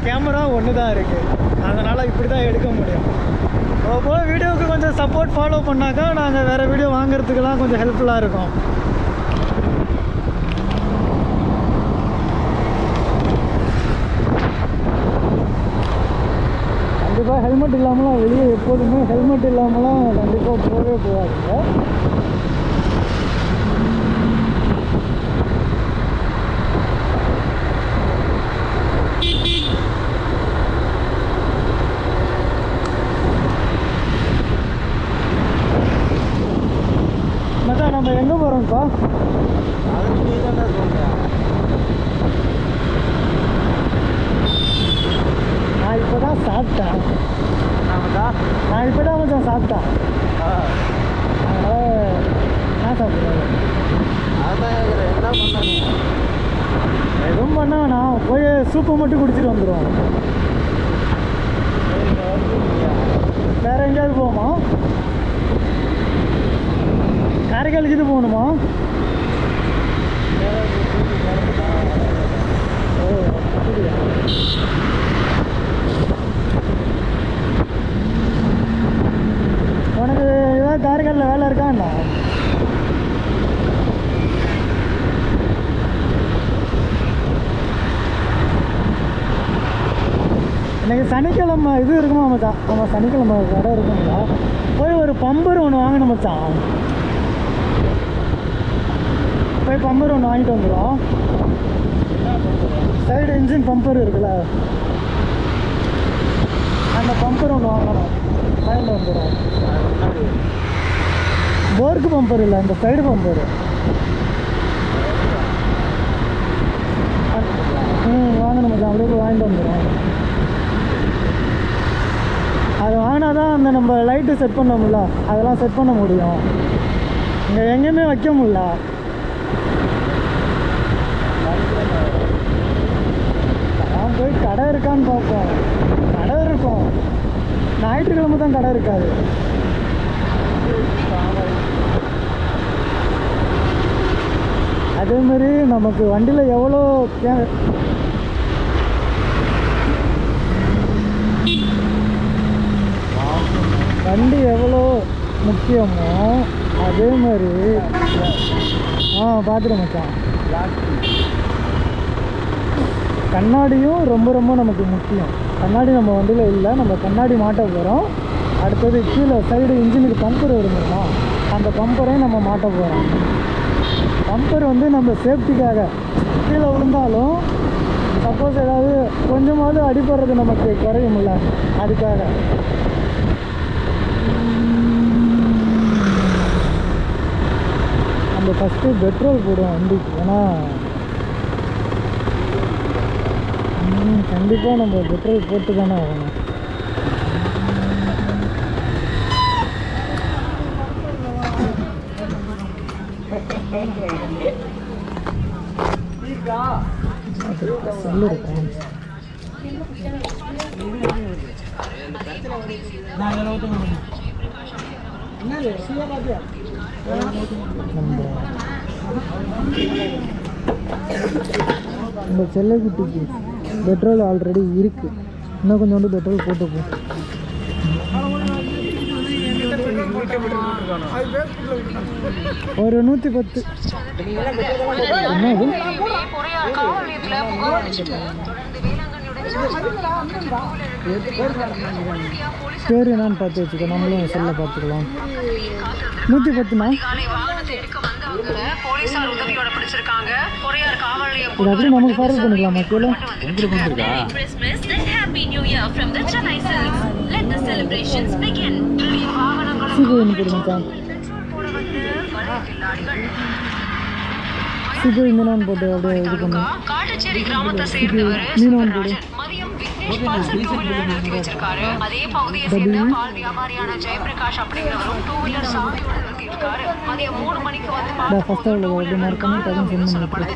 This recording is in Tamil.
கேமரா ஒன்று தான் இருக்குது, அதனால் இப்படி தான் எடுக்க முடியும். போய் வீடியோவுக்கு கொஞ்சம் சப்போர்ட் ஃபாலோ பண்ணாக்கா நாங்கள் வேறு வீடியோ வாங்குறதுக்கெல்லாம் கொஞ்சம் ஹெல்ப்ஃபுல்லாக இருக்கும். கண்டிப்பாக ஹெல்மெட் இல்லாமலாம் வெளியே எப்போதுமே ஹெல்மெட் இல்லாமலாம் கண்டிப்பாக போகவே போகாதுங்க. மச்சான் நம்ம எங்கே போகிறோம்ப்பா? நான் இப்போ தான் சாப்பிட்டேன். நான் இப்போ தான் மச்சான் சாப்பிட்டேன். அதனால் என்ன சாப்பிட்றேன்? எதுவும் பண்ண வேணாம், போய் சூப்பை மட்டும் குடிச்சிட்டு வந்துடுவோம். வேறு எங்கேயாவது போவோமா? காரைக்காலுக்கு இது போகணுமா? ஓ அப்படியா. உனக்கு ஏதாவது காரைக்காலில் வேலை இருக்காண்ணா? எனக்கு சனிக்கிழமை இது இருக்குமா மச்சான்? நம்ம சனிக்கிழமை கடை இருக்குங்களா? போய் ஒரு பம்பர் ஒன்று வாங்கணும் மச்சான். போய் பம்பர் ஒன்று வாங்கிட்டு வந்துடும். சைடு இன்ஜின் பம்பர் இருக்குல்ல, அந்த பம்பர் ஒன்று வாங்கணும், வாங்கிட்டு வந்துடும். போர்க்கு பம்பர் இல்லை, அந்த சைடு பம்பர். வாங்கணும் மச்சான், அப்படியே போய் வாங்கிட்டு வந்துடும். அது வாங்கினா தான் அந்த நம்ம லைட்டு செட் பண்ணோம்ல, அதெல்லாம் செட் பண்ண முடியும். இங்கே எங்கேயுமே வைக்க முடியல. நான் போய் கடை இருக்கான்னு பார்ப்போம். கடை இருக்கும், ஞாயிற்றுக்கிழமை தான் கடை இருக்காது. அதேமாரி நமக்கு வண்டியில் எவ்வளோ வண்டி எவ்வளோ முக்கியமோ அதே மாதிரி பார்த்துட்டு மச்சான், கண்ணாடியும் ரொம்ப ரொம்ப நமக்கு முக்கியம். கண்ணாடி நம்ம வண்டியில் இல்லை, நம்ம கண்ணாடி மாட்ட போகிறோம். அடுத்தது கீழே சைடு இன்ஜினுக்கு பம்பர் வருதுங்களா, அந்த பம்பரையும் நம்ம மாட்ட போகிறோம். பம்பர் வந்து நம்ம சேஃப்டிக்காக, கீழே விழுந்தாலும் சப்போஸ் ஏதாவது கொஞ்சமாவது அடிபடுறது நமக்கு குறையும்ல, அதுக்காக. நம்ம ஃபஸ்ட்டு பெட்ரோல் போடுவோம் வண்டிக்கு, ஏன்னா கண்டிப்பாக நம்ம பெட்ரோல் போட்டு தானே ஆகணும். சொல்லு இருக்கும் நம்ம செல்லக்குட்டிக்கு பெட்ரோல் ஆல்ரெடி இருக்குது, இன்னும் கொஞ்சம் வந்து பெட்ரோல் போட்டுப்போம். ஒரு 110. என்னது பேர் என்னன்னு பார்த்து வச்சுக்கோ, நம்மளும் செல்ல பார்த்துக்கலாம். 110ண்ணா. இது அப்படியே நமக்கு ஃபார்வர்ட் பண்ணிக்கலாமா? கீழே சிகு மீனான் போட்டு அப்படியே இது பண்ணு. மீனான் போடு. அதே பகுதியை சேர்ந்த பால் வியாபாரியான ஜெயபிரகாஷ் அப்படிங்கிறவரும் 2 வீலர் சாலையோட நிறுத்தி இருக்காரு. மதியம் 3 மணிக்கு வந்து ஃபர்ஸ்ட் அவ்வளோ அப்படி மார்க்கணும் டக்குன்னு சென்ட் பண்ணி